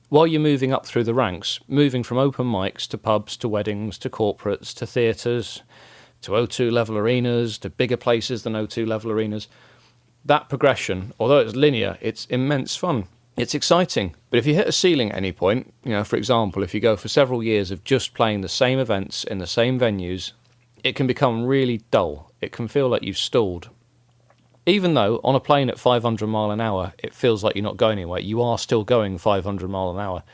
while you're moving up through the ranks, moving from open mics to pubs to weddings to corporates to theatres to O2 level arenas to bigger places than O2 level arenas, that progression, although it's linear, it's immense fun. It's exciting. But if you hit a ceiling at any point, for example, if you go for several years of just playing the same events in the same venues, it can become really dull. It can feel like you've stalled. Even though on a plane at 500 mile an hour, it feels like you're not going anywhere, you are still going 500 mile an hour.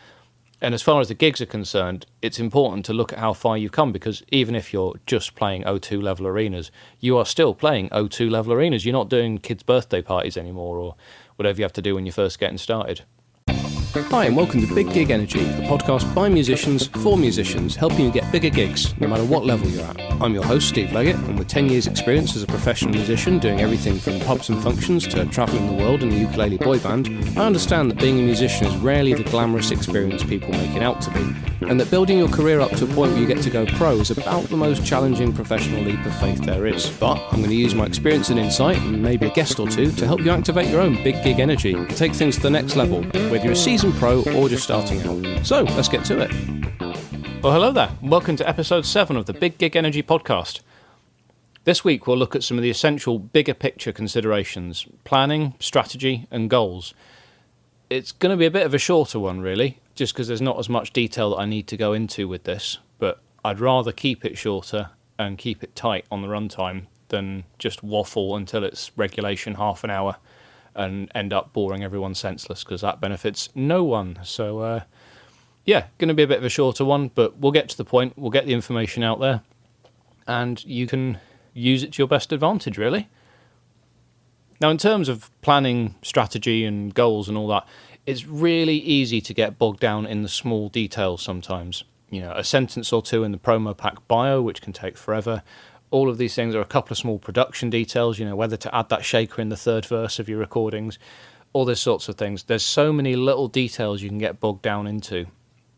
And as far as the gigs are concerned, it's important to look at how far you've come, because even if you're just playing O2 level arenas, you are still playing O2 level arenas. You're not doing kids' birthday parties anymore or whatever you have to do when you're first getting started. Hi and welcome to Big Gig Energy, a podcast by musicians for musicians, helping you get bigger gigs, no matter what level you're at. I'm your host, Steve Leggett, and with 10 years experience as a professional musician, doing everything from pubs and functions to travelling the world in a ukulele boy band, I understand that being a musician is rarely the glamorous experience people make it out to be, and that building your career up to a point where you get to go pro is about the most challenging professional leap of faith there is. But I'm going to use my experience and insight, and maybe a guest or two, to help you activate your own big gig energy and take things to the next level, whether you're a seasoned pro or just starting out. So, let's get to it. Well, hello there. Welcome to episode 7 of the Big Gig Energy podcast. This week we'll look at some of the essential bigger picture considerations, planning, strategy and goals. It's going to be a bit of a shorter one really, just because there's not as much detail that I need to go into with this, but I'd rather keep it shorter and keep it tight on the runtime than just waffle until it's regulation half an hour and end up boring everyone senseless, because that benefits no one. So, going to be a bit of a shorter one, but we'll get to the point, we'll get the information out there, and you can use it to your best advantage, really. Now, in terms of planning, strategy, and goals and all that, it's really easy to get bogged down in the small details sometimes. A sentence or two in the promo pack bio, which can take forever. All of these things are a couple of small production details, whether to add that shaker in the third verse of your recordings, all these sorts of things. There's so many little details you can get bogged down into.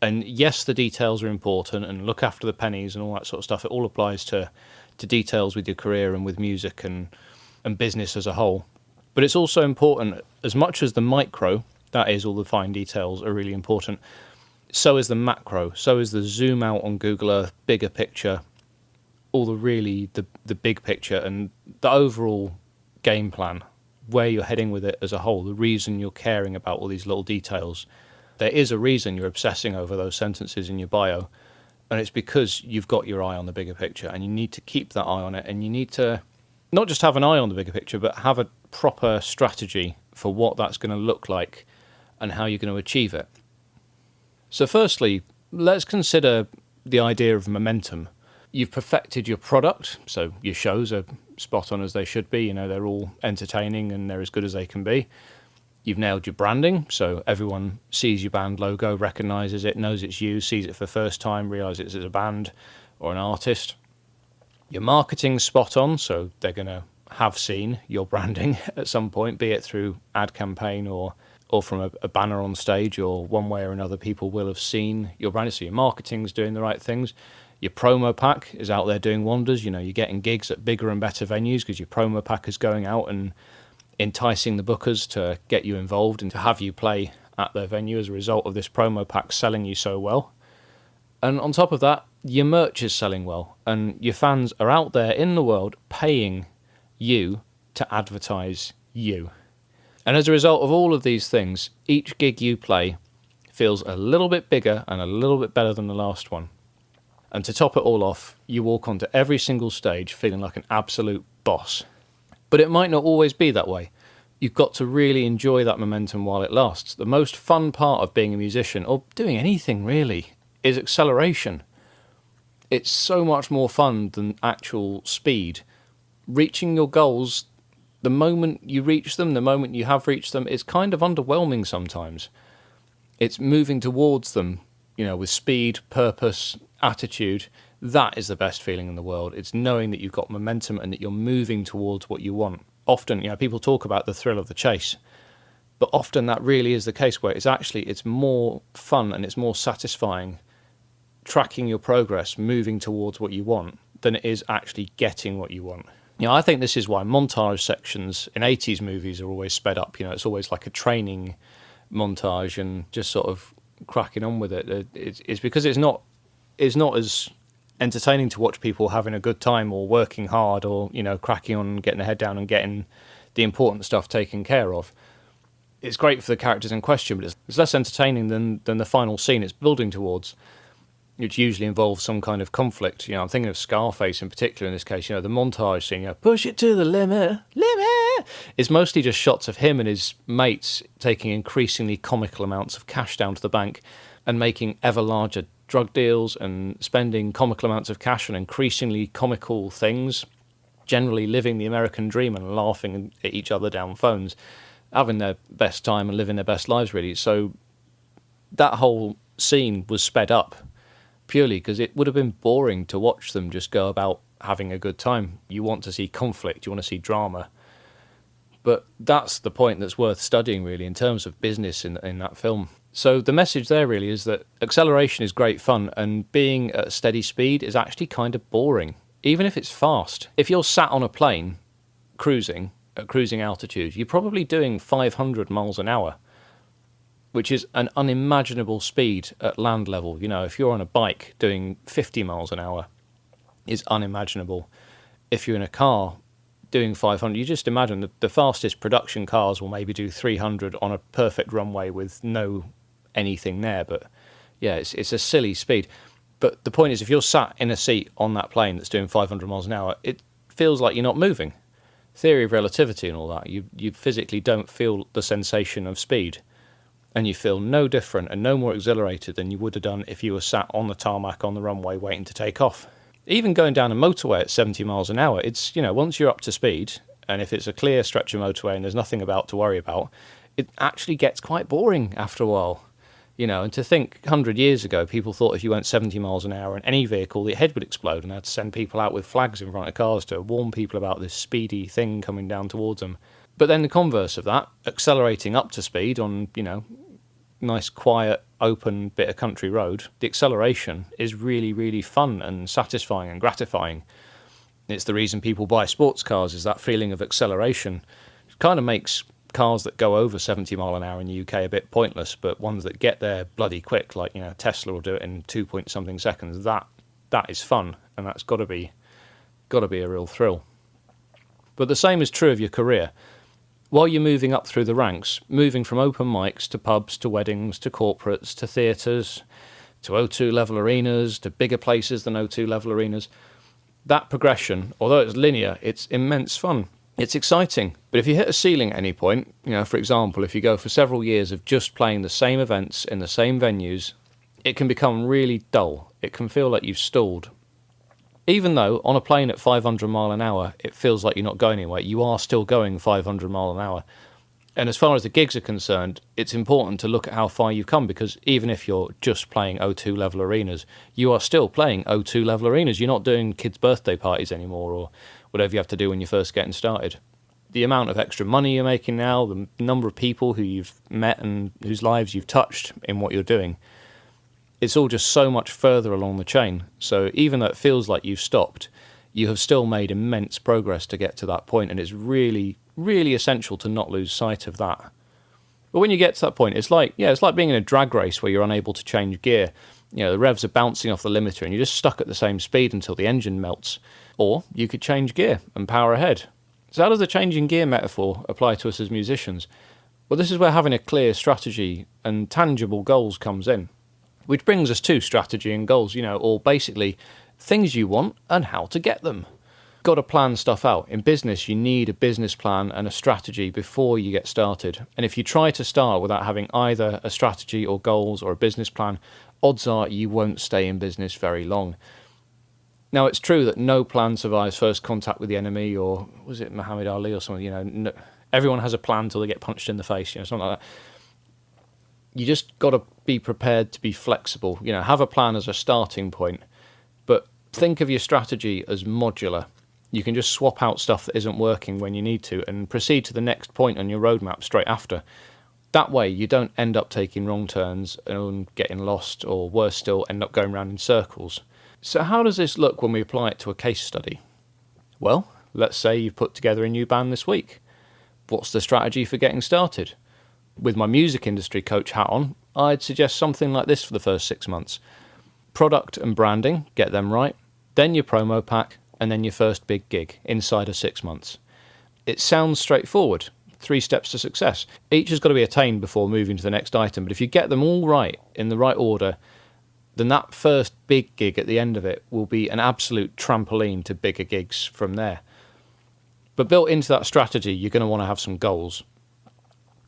And yes, the details are important, and look after the pennies and all that sort of stuff. It all applies to details with your career and with music and business as a whole. But it's also important, as much as the micro, that is all the fine details, are really important, so is the macro, so is the zoom out on Google Earth, bigger picture, all the big picture and the overall game plan, where you're heading with it as a whole, the reason you're caring about all these little details. There is a reason you're obsessing over those sentences in your bio, and it's because you've got your eye on the bigger picture, and you need to keep that eye on it, and you need to not just have an eye on the bigger picture, but have a proper strategy for what that's going to look like and how you're going to achieve it. So firstly, let's consider the idea of momentum. You've perfected your product, so your shows are spot on as they should be. They're all entertaining and they're as good as they can be. You've nailed your branding, so everyone sees your band logo, recognises it, knows it's you, sees it for the first time, realises it's a band or an artist. Your marketing's spot on, so they're going to have seen your branding at some point, be it through ad campaign or from a banner on stage, or one way or another people will have seen your branding, so your marketing's doing the right things. Your promo pack is out there doing wonders. You're getting gigs at bigger and better venues because your promo pack is going out and enticing the bookers to get you involved and to have you play at their venue as a result of this promo pack selling you so well. And on top of that, your merch is selling well, and your fans are out there in the world paying you to advertise you. And as a result of all of these things, each gig you play feels a little bit bigger and a little bit better than the last one. And to top it all off, you walk onto every single stage feeling like an absolute boss. But it might not always be that way. You've got to really enjoy that momentum while it lasts. The most fun part of being a musician, or doing anything really, is acceleration. It's so much more fun than actual speed. Reaching your goals, the moment you reach them, the moment you have reached them, it's kind of underwhelming sometimes. It's moving towards them, with speed, purpose, attitude. That is the best feeling in the world. It's knowing that you've got momentum and that you're moving towards what you want. Often, people talk about the thrill of the chase, but often that really is the case, where it's more fun and it's more satisfying tracking your progress, moving towards what you want, than it is actually getting what you want. I think this is why montage sections in 80s movies are always sped up. It's always like a training montage and just sort of cracking on with it. It's because it's not as entertaining to watch people having a good time or working hard or, cracking on, getting their head down and getting the important stuff taken care of. It's great for the characters in question, but it's less entertaining than the final scene it's building towards, which usually involves some kind of conflict. I'm thinking of Scarface in particular in this case. The montage scene, push it to the limit, is mostly just shots of him and his mates taking increasingly comical amounts of cash down to the bank and making ever larger drug deals and spending comical amounts of cash on increasingly comical things, generally living the American dream and laughing at each other down phones, having their best time and living their best lives, really. So that whole scene was sped up purely because it would have been boring to watch them just go about having a good time. You want to see conflict, you want to see drama. But that's the point that's worth studying, really, in terms of business in that film. So the message there really is that acceleration is great fun, and being at a steady speed is actually kind of boring, even if it's fast. If you're sat on a plane cruising at cruising altitude, you're probably doing 500 miles an hour, which is an unimaginable speed at land level. If you're on a bike, doing 50 miles an hour is unimaginable. If you're in a car doing 500, you just imagine the fastest production cars will maybe do 300 on a perfect runway with no anything there. But yeah, it's a silly speed. But the point is, if you're sat in a seat on that plane that's doing 500 miles an hour, it feels like you're not moving. Theory of relativity and all that, you physically don't feel the sensation of speed, and you feel no different and no more exhilarated than you would have done if you were sat on the tarmac on the runway waiting to take off. Even going down a motorway at 70 miles an hour, it's, once you're up to speed, and if it's a clear stretch of motorway and there's nothing about to worry about, it actually gets quite boring after a while. And to think 100 years ago, people thought if you went 70 miles an hour in any vehicle, your head would explode, and they had to send people out with flags in front of cars to warn people about this speedy thing coming down towards them. But then the converse of that, accelerating up to speed on, nice, quiet, open bit of country road, the acceleration is really, really fun and satisfying and gratifying. It's the reason people buy sports cars, is that feeling of acceleration. It kind of makes cars that go over 70 mile an hour in the UK a bit pointless, but ones that get there bloody quick, like Tesla will do it in 2 point something seconds, that is fun, and that's got to be a real thrill. But the same is true of your career. While you're moving up through the ranks, moving from open mics to pubs to weddings to corporates to theatres to O2 level arenas to bigger places than O2 level arenas, that progression, although it's linear, it's immense fun. It's exciting, but if you hit a ceiling at any point, for example, if you go for several years of just playing the same events in the same venues, it can become really dull. It can feel like you've stalled. Even though on a plane at 500 mile an hour, it feels like you're not going anywhere, you are still going 500 mile an hour. And as far as the gigs are concerned, it's important to look at how far you've come, because even if you're just playing O2 level arenas, you are still playing O2 level arenas. You're not doing kids' birthday parties anymore, or whatever you have to do when you're first getting started. The amount of extra money you're making now, the number of people who you've met and whose lives you've touched in what you're doing, it's all just so much further along the chain. So even though it feels like you've stopped, you have still made immense progress to get to that point, and it's really, really essential to not lose sight of that. But when you get to that point, it's like being in a drag race where you're unable to change gear. The revs are bouncing off the limiter and you're just stuck at the same speed until the engine melts. Or you could change gear and power ahead. So how does the changing gear metaphor apply to us as musicians? Well, this is where having a clear strategy and tangible goals comes in. Which brings us to strategy and goals, or basically things you want and how to get them. Got to plan stuff out. In business, you need a business plan and a strategy before you get started. And if you try to start without having either a strategy or goals or a business plan, odds are you won't stay in business very long. Now, it's true that no plan survives first contact with the enemy, or was it Muhammad Ali or something? No, everyone has a plan till they get punched in the face, something like that. You just got to be prepared to be flexible. Have a plan as a starting point, but think of your strategy as modular. You can just swap out stuff that isn't working when you need to and proceed to the next point on your roadmap straight after. That way you don't end up taking wrong turns and getting lost, or worse still, end up going round in circles. So how does this look when we apply it to a case study? Well, let's say you've put together a new band this week. What's the strategy for getting started? With my music industry coach hat on, I'd suggest something like this for the first 6 months. Product and branding, get them right, then your promo pack, and then your first big gig inside of 6 months. It sounds straightforward. 3 steps to success. Each has got to be attained before moving to the next item, but if you get them all right, in the right order, then that first big gig at the end of it will be an absolute trampoline to bigger gigs from there. But built into that strategy, you're going to want to have some goals.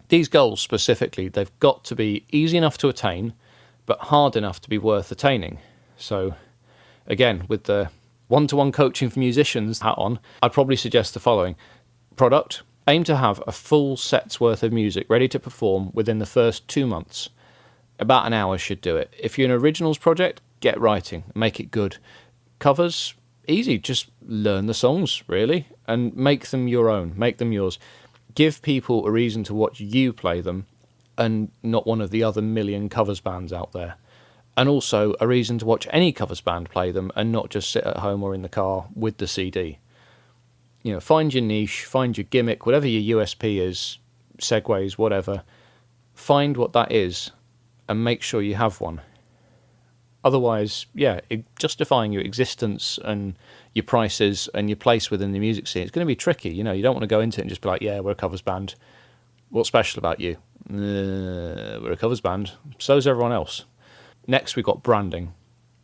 These goals specifically, they've got to be easy enough to attain, but hard enough to be worth attaining. So, again, with the one-to-one coaching for musicians hat on, I'd probably suggest the following. Product, aim to have a full set's worth of music ready to perform within the first 2 months. About an hour should do it. If you're an originals project, get writing, make it good. Covers, easy, just learn the songs, really, and make them your own, make them yours. Give people a reason to watch you play them, and not one of the other million covers bands out there. And also a reason to watch any covers band play them, and not just sit at home or in the car with the CD. You know, find your niche, find your gimmick, whatever your USP is, segues, whatever. Find what that is, and make sure you have one. Otherwise, justifying your existence and your prices and your place within the music scene, it's going to be tricky. You know, you don't want to go into it and just be like, yeah, we're a covers band. What's special about you? We're a covers band. So's everyone else. Next, we've got branding.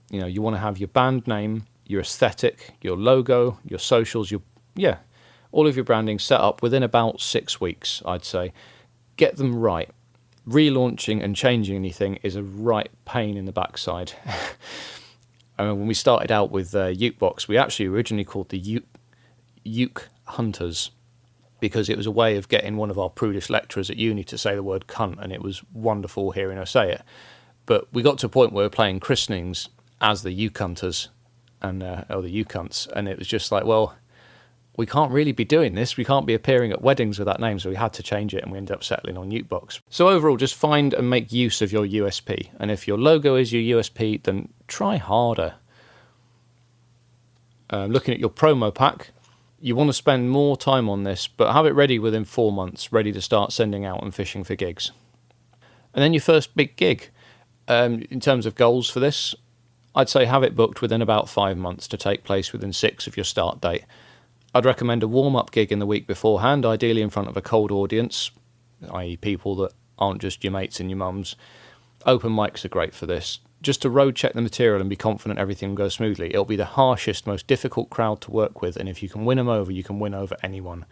You know, you want to have your band name, your aesthetic, your logo, your socials, all of your branding set up within about 6 weeks, I'd say. Get them right. Relaunching and changing anything is a right pain in the backside. I mean, when we started out with Ukebox, we actually originally called the Uke Hunters, because it was a way of getting one of our prudish lecturers at uni to say the word cunt, and it was wonderful hearing her say it. But we got to a point where we were playing christenings as the Uke Hunters, or the Uke Hunts, and it was just like, well, we can't really be doing this. We can't be appearing at weddings with that name, so we had to change it, and we ended up settling on Ukebox. So overall, just find and make use of your USP. And if your logo is your USP, then try harder. Looking at your promo pack, you want to spend more time on this, but have it ready within 4 months, ready to start sending out and fishing for gigs. And then your first big gig. In terms of goals for this, I'd say have it booked within about 5 months to take place within 6 of your start date. I'd recommend a warm-up gig in the week beforehand, ideally in front of a cold audience, i.e. people that aren't just your mates and your mums. Open mics are great for this. Just to road check the material and be confident everything will go smoothly. It'll be the harshest, most difficult crowd to work with, and if you can win them over, you can win over anyone.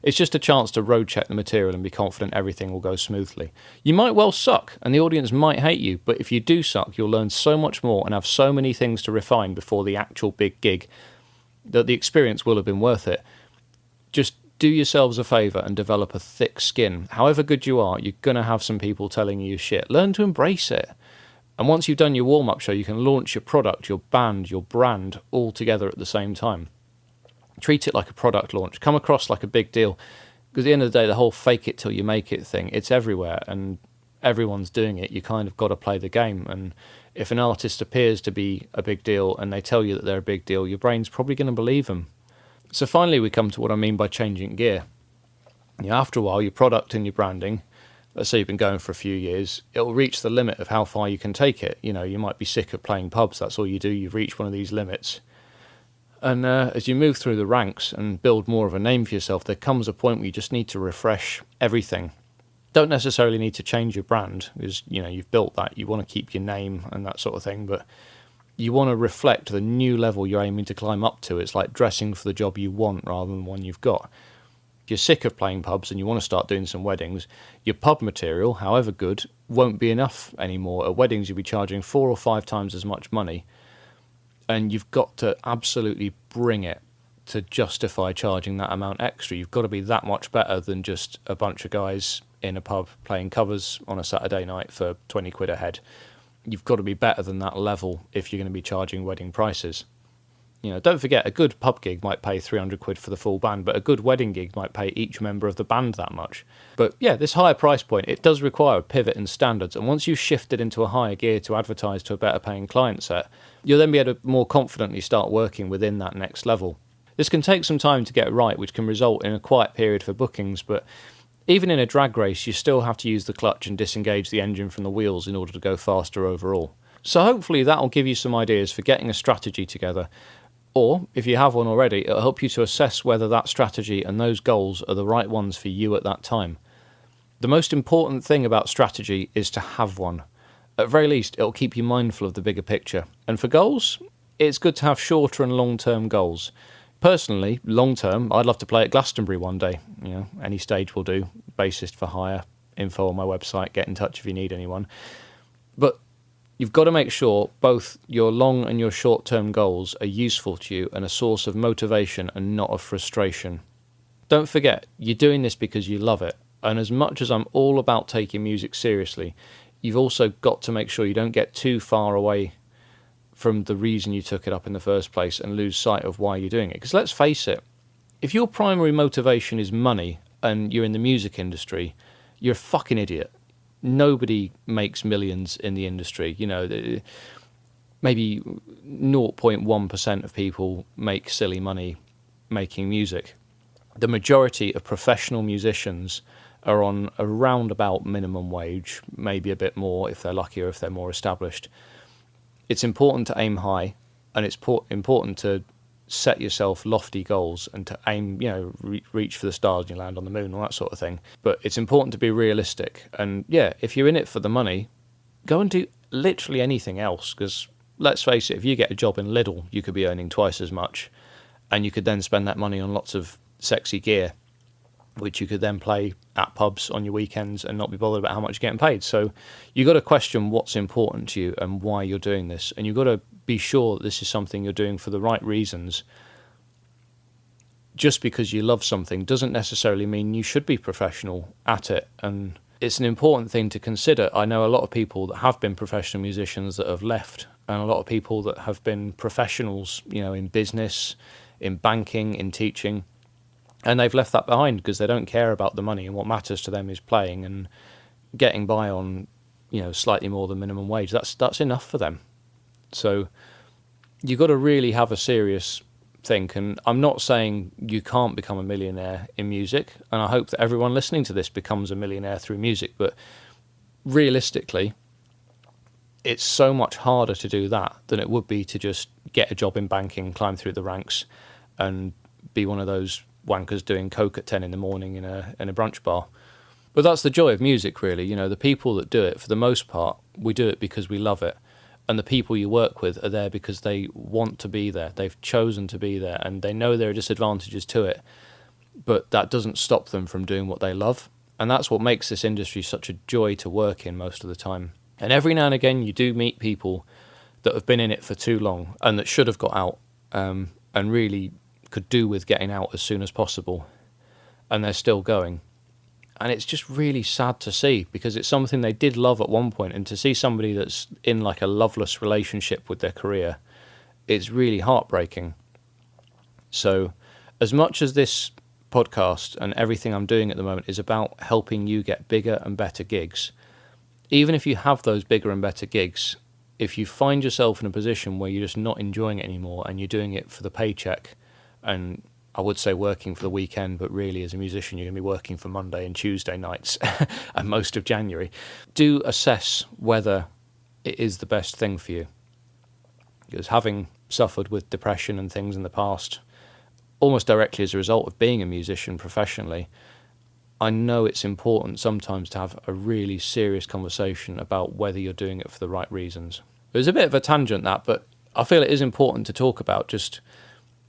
It's just a chance to road check the material and be confident everything will go smoothly. You might well suck, and the audience might hate you, but if you do suck, you'll learn so much more and have so many things to refine before the actual big gig that the experience will have been worth it. Just do yourselves a favour and develop a thick skin. However good you are, you're going to have some people telling you shit. Learn to embrace it. And once you've done your warm-up show, you can launch your product, your band, your brand all together at the same time. Treat it like a product launch. Come across like a big deal. Because at the end of the day, the whole fake it till you make it thing, it's everywhere and everyone's doing it. You kind of got to play the game. And if an artist appears to be a big deal and they tell you that they're a big deal, your brain's probably going to believe them. So finally, we come to what I mean by changing gear. After a while, your product and your branding, let's say you've been going for a few years, it'll reach the limit of how far you can take it. You might be sick of playing pubs. That's all you do. You've reached one of these limits. And as you move through the ranks and build more of a name for yourself, there comes a point where you just need to refresh everything. Don't necessarily need to change your brand, because you've built that. You want to keep your name and that sort of thing, but you want to reflect the new level you're aiming to climb up to. It's like dressing for the job you want rather than one you've got. If you're sick of playing pubs and you want to start doing some weddings, your pub material, however good, won't be enough anymore. At weddings, you'll be charging 4 or 5 times as much money, and you've got to absolutely bring it to justify charging that amount extra. You've got to be that much better than just a bunch of guys in a pub playing covers on a Saturday night for 20 quid a head. You've got to be better than that level if you're going to be charging wedding prices. Don't forget, a good pub gig might pay 300 quid for the full band, but a good wedding gig might pay each member of the band that much. But yeah, this higher price point, it does require a pivot in standards, and once you've shifted into a higher gear to advertise to a better paying client set, you'll then be able to more confidently start working within that next level. This can take some time to get right, which can result in a quiet period for bookings, but Even in a drag race, you still have to use the clutch and disengage the engine from the wheels in order to go faster overall. So hopefully that'll give you some ideas for getting a strategy together. Or, if you have one already, it'll help you to assess whether that strategy and those goals are the right ones for you at that time. The most important thing about strategy is to have one. At very least, it'll keep you mindful of the bigger picture. And for goals, it's good to have shorter and long-term goals. Personally, long-term, I'd love to play at Glastonbury one day. Any stage will do. Bassist for hire, info on my website, get in touch if you need anyone. But you've got to make sure both your long and your short-term goals are useful to you and a source of motivation and not of frustration. Don't forget, you're doing this because you love it. And as much as I'm all about taking music seriously, you've also got to make sure you don't get too far away from the reason you took it up in the first place and lose sight of why you're doing it. Because let's face it, if your primary motivation is money and you're in the music industry, you're a fucking idiot. Nobody makes millions in the industry. Maybe 0.1% of people make silly money making music. The majority of professional musicians are on around about minimum wage, maybe a bit more if they're lucky or if they're more established. It's important to aim high, and it's important to set yourself lofty goals and to aim, reach for the stars and you land on the moon, all that sort of thing. But it's important to be realistic. And yeah, if you're in it for the money, go and do literally anything else. Because let's face it, if you get a job in Lidl, you could be earning twice as much, and you could then spend that money on lots of sexy gear, which you could then play at pubs on your weekends and not be bothered about how much you're getting paid. So you've got to question what's important to you and why you're doing this. And you've got to be sure that this is something you're doing for the right reasons. Just because you love something doesn't necessarily mean you should be professional at it. And it's an important thing to consider. I know a lot of people that have been professional musicians that have left, and a lot of people that have been professionals, in business, in banking, in teaching. And they've left that behind because they don't care about the money, and what matters to them is playing and getting by on, slightly more than minimum wage. That's enough for them. So you've got to really have a serious think. And I'm not saying you can't become a millionaire in music, and I hope that everyone listening to this becomes a millionaire through music. But realistically, it's so much harder to do that than it would be to just get a job in banking, climb through the ranks, and be one of those wankers doing coke at 10 in the morning in a brunch bar. But that's the joy of music, really. The people that do it, for the most part, we do it because we love it. And the people you work with are there because they want to be there. They've chosen to be there, and they know there are disadvantages to it. But that doesn't stop them from doing what they love. And that's what makes this industry such a joy to work in most of the time. And every now and again, you do meet people that have been in it for too long and that should have got out, and really could do with getting out as soon as possible, and they're still going. And it's just really sad to see, because it's something they did love at one point, and to see somebody that's in like a loveless relationship with their career, it's really heartbreaking. So as much as this podcast and everything I'm doing at the moment is about helping you get bigger and better gigs, even if you have those bigger and better gigs, if you find yourself in a position where you're just not enjoying it anymore and you're doing it for the paycheck, and I would say working for the weekend, but really as a musician you're going to be working for Monday and Tuesday nights and most of January, do assess whether it is the best thing for you. Because having suffered with depression and things in the past, almost directly as a result of being a musician professionally, I know it's important sometimes to have a really serious conversation about whether you're doing it for the right reasons. It was a bit of a tangent, that, but I feel it is important to talk about. Just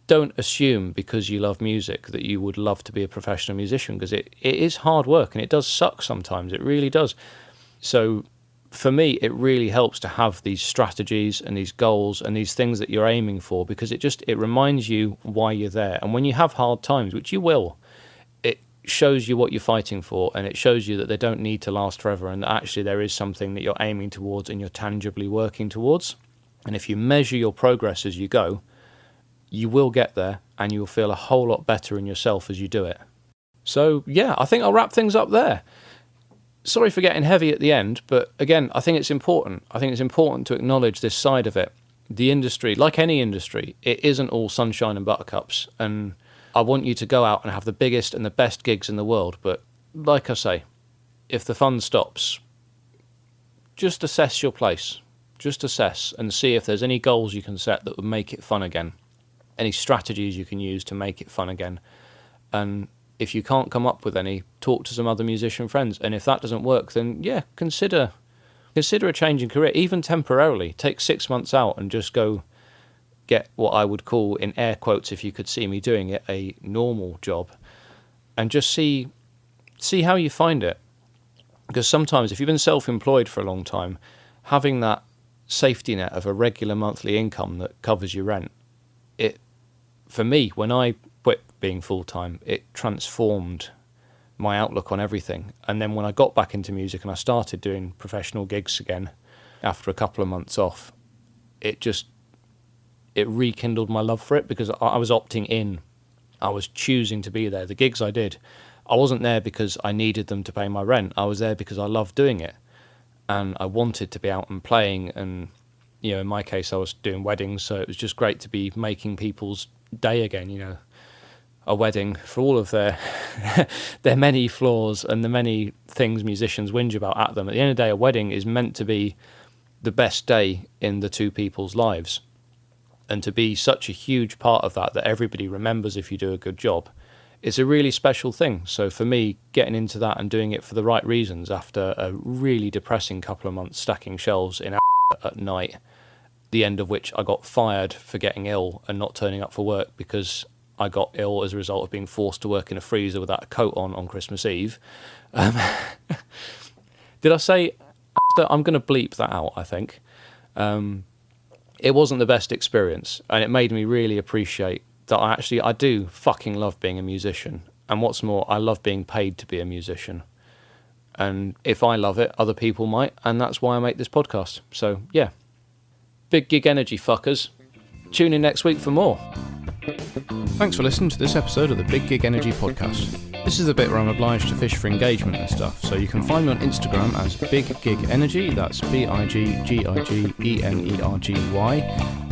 don't assume because you love music that you would love to be a professional musician, because it is hard work and it does suck sometimes. It really does. So for me, it really helps to have these strategies and these goals and these things that you're aiming for, because it reminds you why you're there. And when you have hard times, which you will, it shows you what you're fighting for, and it shows you that they don't need to last forever, and that actually there is something that you're aiming towards and you're tangibly working towards. And if you measure your progress as you go, you will get there, and you'll feel a whole lot better in yourself as you do it. So yeah, I think I'll wrap things up there. Sorry for getting heavy at the end, but again, I think it's important. I think it's important to acknowledge this side of it. The industry, like any industry, it isn't all sunshine and buttercups, and I want you to go out and have the biggest and the best gigs in the world, but like I say, if the fun stops, just assess your place. Just assess and see if there's any goals you can set that would make it fun again. Any strategies you can use to make it fun again. And if you can't come up with any, talk to some other musician friends. And if that doesn't work, then yeah, consider a change in career, even temporarily. Take 6 months out and just go get what I would call, in air quotes, if you could see me doing it, a normal job. And just see how you find it. Because sometimes if you've been self-employed for a long time, having that safety net of a regular monthly income that covers your rent, for me, when I quit being full-time, it transformed my outlook on everything. And then when I got back into music and I started doing professional gigs again after a couple of months off, it rekindled my love for it, because I was opting in. I was choosing to be there. The gigs I did, I wasn't there because I needed them to pay my rent. I was there because I loved doing it. And I wanted to be out and playing. And, in my case, I was doing weddings, so it was just great to be making people's day again, a wedding, for all of their their many flaws and the many things musicians whinge about at them. At the end of the day, a wedding is meant to be the best day in the two people's lives. And to be such a huge part of that everybody remembers if you do a good job, it's a really special thing. So for me, getting into that and doing it for the right reasons after a really depressing couple of months stacking shelves in at night, the end of which I got fired for getting ill and not turning up for work because I got ill as a result of being forced to work in a freezer without a coat on Christmas Eve. Did I say... I'm going to bleep that out, I think. It wasn't the best experience, and it made me really appreciate that I do fucking love being a musician. And what's more, I love being paid to be a musician. And if I love it, other people might, and that's why I make this podcast. So, yeah. Big gig energy, fuckers. Tune in next week for more. Thanks for listening to this episode of the Big Gig Energy podcast. This is the bit where I'm obliged to fish for engagement and stuff, so you can find me on Instagram as Big Gig Energy, that's BIGGIGENERGY,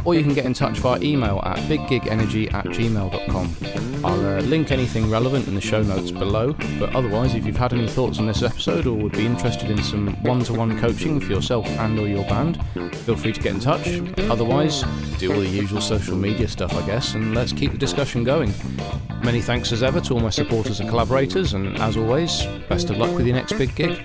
or you can get in touch via email at biggigenergy@gmail.com. I'll link anything relevant in the show notes below, but otherwise, if you've had any thoughts on this episode or would be interested in some one-to-one coaching for yourself and or your band, feel free to get in touch. Otherwise, do all the usual social media stuff, I guess, and let's keep the discussion going. Many thanks as ever to all my supporters and collaborators, and as always, best of luck with your next big gig.